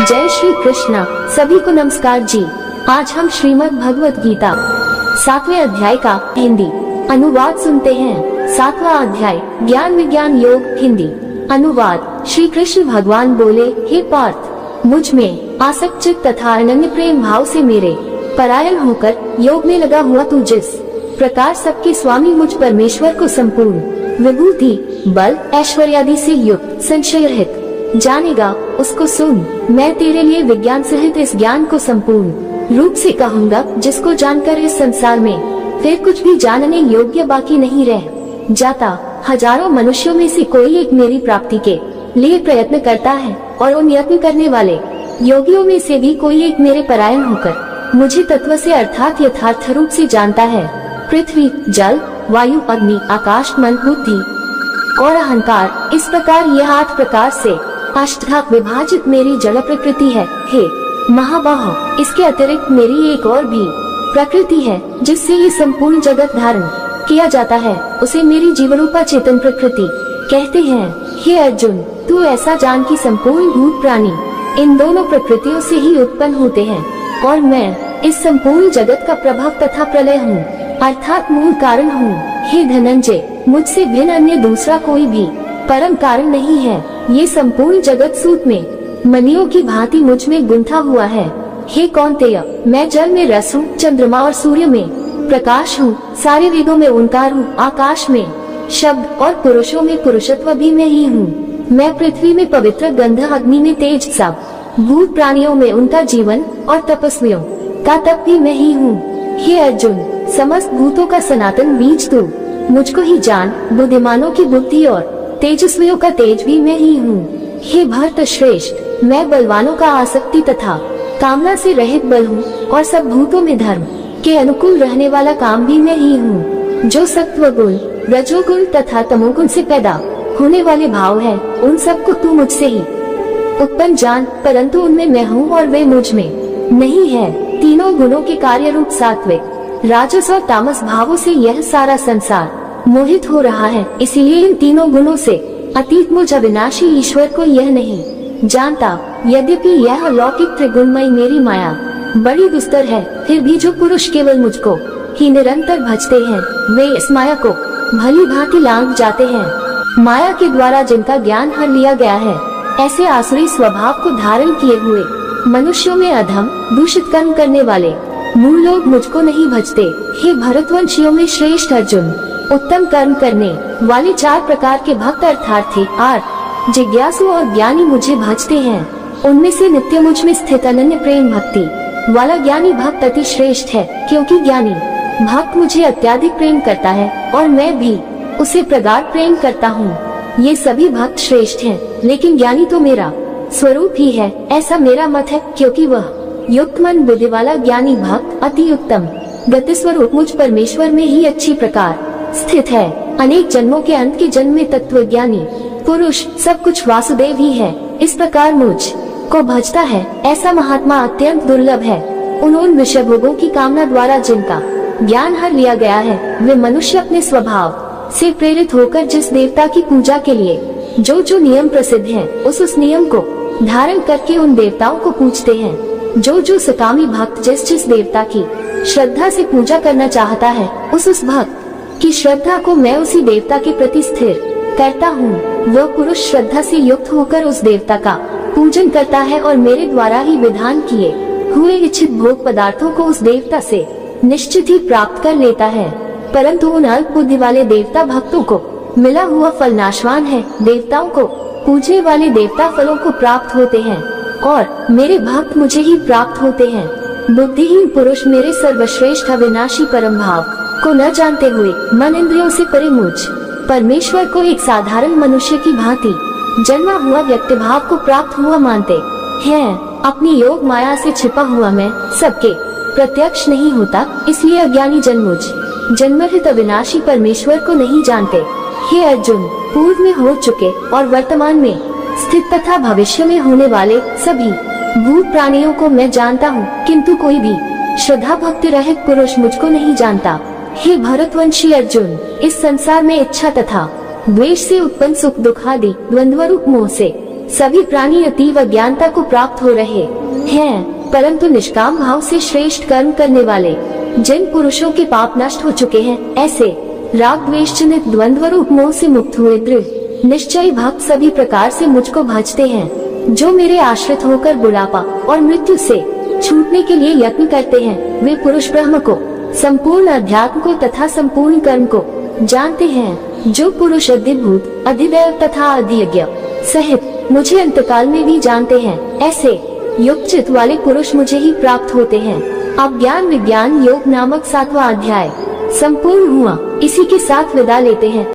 जय श्री कृष्णा। सभी को नमस्कार जी। आज हम श्रीमद् भगवत गीता 7वें अध्याय का हिंदी अनुवाद सुनते हैं। 7वां अध्याय ज्ञान विज्ञान योग हिंदी अनुवाद। श्री कृष्ण भगवान बोले, हे पार्थ, मुझ में आसक्त चित्त तथा अनन्य प्रेम भाव से मेरे परायण होकर योग में लगा हुआ तू जिस प्रकार सबके स्वामी मुझ परमेश्वर को संपूर्ण विभूति बल ऐश्वर्यादि से युक्त संशय रहित जानेगा, उसको सुन। मैं तेरे लिए विज्ञान सहित इस ज्ञान को संपूर्ण रूप से कहूँगा, जिसको जानकर इस संसार में फिर कुछ भी जानने योग्य बाकी नहीं रह जाता। हजारों मनुष्यों में से कोई एक मेरी प्राप्ति के लिए प्रयत्न करता है, और उन यत्न करने वाले योगियों में से भी कोई एक मेरे परायण होकर मुझे तत्व से अर्थात यथार्थ रूप से जानता है। पृथ्वी, जल, वायु, अग्नि, आकाश, मन, बुद्धि और अहंकार, इस प्रकार यह 8 प्रकार से अष्टधा विभाजित मेरी जड़ प्रकृति है। हे महाबाहो, इसके अतिरिक्त मेरी एक और भी प्रकृति है, जिससे ये संपूर्ण जगत धारण किया जाता है। उसे मेरी जीवरूपा चेतन प्रकृति कहते हैं। हे अर्जुन, तू ऐसा जान कि संपूर्ण भूत प्राणी इन दोनों प्रकृतियों से ही उत्पन्न होते हैं, और मैं इस संपूर्ण जगत का प्रभाव तथा प्रलय हूँ, अर्थात मूल कारण हूँ। हे धनंजय, मुझसे भिन्न अन्य दूसरा कोई भी परम कारण नहीं है। ये संपूर्ण जगत सूत में मणियों की भांति मुझ में गुंथा हुआ है। हे कौन्तेय, मैं जल में रस हूँ, चंद्रमा और सूर्य में प्रकाश हूँ, सारे वेदों में ओंकार हूँ, आकाश में शब्द और पुरुषों में पुरुषत्व भी मैं ही हूँ। मैं पृथ्वी में पवित्र गंध, अग्नि में तेज, सब भूत प्राणियों में उनका जीवन और तपस्वियों का तप भी मैं ही हूँ। हे अर्जुन, समस्त भूतों का सनातन बीज तू मुझको ही जान। बुद्धिमानों की बुद्धि और तेजस्वियों का तेज भी मैं ही हूँ। हे भरत श्रेष्ठ, मैं बलवानों का आसक्ति तथा कामना से रहित बल हूँ, और सब भूतों में धर्म के अनुकूल रहने वाला काम भी मैं ही हूँ। जो सत्वगुण, रजोगुण तथा तमोगुण से पैदा होने वाले भाव है, उन सबको तू मुझसे ही उत्पन्न जान, परंतु उनमें मैं हूँ और वे मुझ में नहीं है। तीनों गुणों के कार्य रूप सात्विक, राजस और तामस भावों से यह सारा संसार मोहित हो रहा है। इसीलिए इन तीनों गुणों से अतीत मुझ अविनाशी ईश्वर को यह नहीं जानता। यद्यपि यह अलौकिक त्रिगुणमयी मेरी माया बड़ी दुस्तर है, फिर भी जो पुरुष केवल मुझको ही निरंतर भजते हैं, वे इस माया को भली भांति लांघ जाते हैं। माया के द्वारा जिनका ज्ञान हर लिया गया है, ऐसे आसुरी स्वभाव को धारण किए हुए मनुष्यों में अधम, दूषित कर्म करने वाले मूल लोग मुझको नहीं भजते। हे भरतवंशियों में श्रेष्ठ अर्जुन, उत्तम कर्म करने वाले 4 प्रकार के भक्त अर्थार्थी, आर्त, जिज्ञासु और ज्ञानी मुझे भजते हैं। उनमें से नित्य मुझ में स्थित अनन्य प्रेम भक्ति वाला ज्ञानी भक्त अति श्रेष्ठ है, क्योंकि ज्ञानी भक्त मुझे अत्याधिक प्रेम करता है, और मैं भी उसे प्रगाढ़ प्रेम करता हूँ। ये सभी भक्त श्रेष्ठ हैं, लेकिन ज्ञानी तो मेरा स्वरूप ही है, ऐसा मेरा मत है, क्योंकि वह युक्त मन बुद्धि वाला ज्ञानी भक्त अति उत्तम गति स्वरूप मुझ परमेश्वर में ही अच्छी प्रकार स्थित है। अनेक जन्मों के अंत के जन्म में तत्व ज्ञानी पुरुष सब कुछ वासुदेव ही है, इस प्रकार मुझ को भजता है, ऐसा महात्मा अत्यंत दुर्लभ है। उन विषय भोगों की कामना द्वारा जिनका ज्ञान हर लिया गया है, वे मनुष्य अपने स्वभाव से प्रेरित होकर जिस देवता की पूजा के लिए जो नियम प्रसिद्ध है, उस नियम को धारण करके उन देवताओं को पूजते हैं। जो सकामी भक्त जिस देवता की श्रद्धा से पूजा करना चाहता है, उस भक्त की श्रद्धा को मैं उसी देवता के प्रति स्थिर करता हूँ। वह पुरुष श्रद्धा से युक्त होकर उस देवता का पूजन करता है, और मेरे द्वारा ही विधान किए हुए इच्छित भोग पदार्थों को उस देवता से निश्चित ही प्राप्त कर लेता है। परंतु उन अल्प बुद्धि वाले देवता भक्तों को मिला हुआ फल नाशवान है। देवताओं को पूजने वाले देवता फलों को प्राप्त होते हैं, और मेरे भक्त मुझे ही प्राप्त होते हैं। बुद्धिहीन पुरुष मेरे सर्वश्रेष्ठ अविनाशी परम भाव को न जानते हुए मन इंद्रियों से परे मुझ परमेश्वर को एक साधारण मनुष्य की भांति जन्मा हुआ व्यक्ति भाव को प्राप्त हुआ मानते हैं। अपनी योग माया से छिपा हुआ मैं सबके प्रत्यक्ष नहीं होता, इसलिए अज्ञानी जन मुझ जन्मरहित अविनाशी परमेश्वर को नहीं जानते। हे अर्जुन, पूर्व में हो चुके और वर्तमान में स्थित तथा भविष्य में होने वाले सभी भूत प्राणियों को मैं जानता हूँ, किंतु कोई भी श्रद्धा भक्ति रहित पुरुष मुझको नहीं जानता। हे भरतवंशी अर्जुन, इस संसार में इच्छा तथा द्वेष से उत्पन्न सुख दुख आदि द्वंद्व रूप मोह से सभी प्राणी अतीव अज्ञानता को प्राप्त हो रहे हैं, परंतु निष्काम भाव से श्रेष्ठ कर्म करने वाले जिन पुरुषों के पाप नष्ट हो चुके हैं, ऐसे राग द्वेष जनित द्वंद्व रूप मोह से मुक्त हुए दृढ़ निश्चय भक्त सभी प्रकार से मुझको भजते हैं। जो मेरे आश्रित होकर बुढ़ापा और मृत्यु से छूटने के लिए यत्न करते हैं, वे पुरुष ब्रह्म को, संपूर्ण अध्यात्म को तथा संपूर्ण कर्म को जानते हैं। जो पुरुष अधिभूत, अधिदैव तथा अधियज्ञ सहित मुझे अंतकाल में भी जानते हैं, ऐसे युक्त चित्त वाले पुरुष मुझे ही प्राप्त होते हैं। अब ज्ञान विज्ञान योग नामक 7वां अध्याय संपूर्ण हुआ। इसी के साथ विदा लेते हैं।